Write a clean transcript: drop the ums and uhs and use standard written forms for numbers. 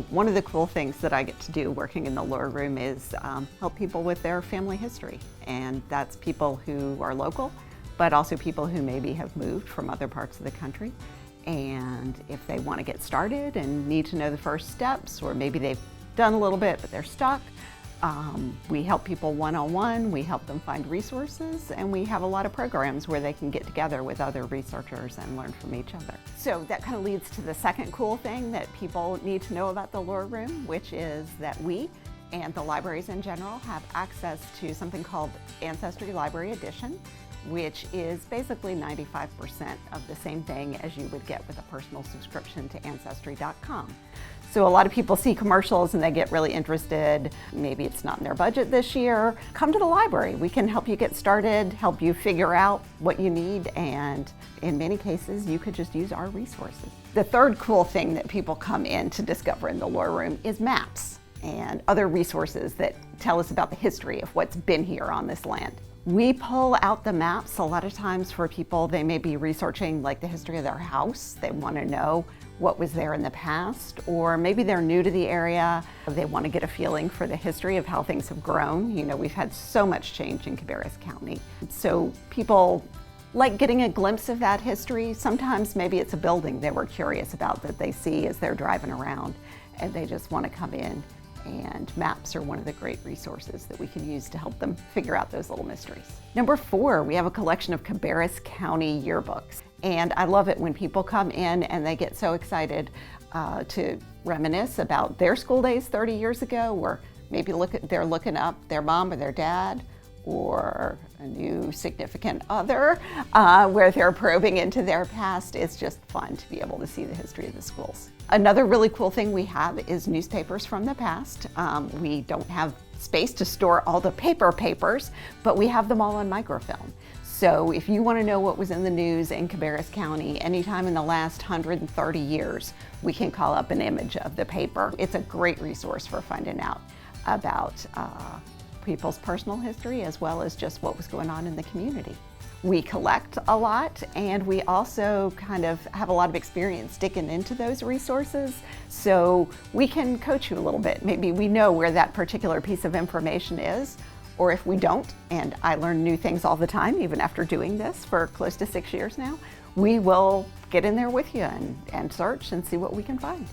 One of the cool things that I get to do working in the lore room is help people with their family history. And that's people who are local, but also people who maybe have moved from other parts of the country. And if they want to get started and need to know the first steps, or maybe they've done a little bit but they're stuck, we help people one-on-one, we help them find resources, and we have a lot of programs where they can get together with other researchers and learn from each other. So that kind of leads to the second cool thing that people need to know about the lore room, which is that we and the libraries in general have access to something called Ancestry Library Edition, which is basically 95% of the same thing as you would get with a personal subscription to Ancestry.com. So a lot of people see commercials and they get really interested. Maybe it's not in their budget this year. Come to the library. We can help you get started, help you figure out what you need, and in many cases, you could just use our resources. The third cool thing that people come in to discover in the lore room is maps and other resources that tell us about the history of what's been here on this land. We pull out the maps a lot of times for people. They may be researching like the history of their house. They want to know what was there in the past, or maybe they're new to the area. They want to get a feeling for the history of how things have grown. You know, we've had so much change in Cabarrus County. So people like getting a glimpse of that history. Sometimes maybe it's a building they were curious about that they see as they're driving around, and they just want to come in. And maps are one of the great resources that we can use to help them figure out those little mysteries. Number 4, we have a collection of Cabarrus County yearbooks. And I love it when people come in and they get so excited to reminisce about their school days 30 years ago, or maybe they're looking up their mom or their dad or a new significant other, where they're probing into their past. It's just fun to be able to see the history of the schools. Another really cool thing we have is newspapers from the past. We don't have space to store all the papers, but we have them all on microfilm. So if you want to know what was in the news in Cabarrus County anytime in the last 130 years, we can call up an image of the paper. It's a great resource for finding out about people's personal history, as well as just what was going on in the community. We collect a lot, and we also kind of have a lot of experience digging into those resources, so we can coach you a little bit. Maybe we know where that particular piece of information is, or if we don't, and I learn new things all the time, even after doing this for close to 6 years now, we will get in there with you and search and see what we can find.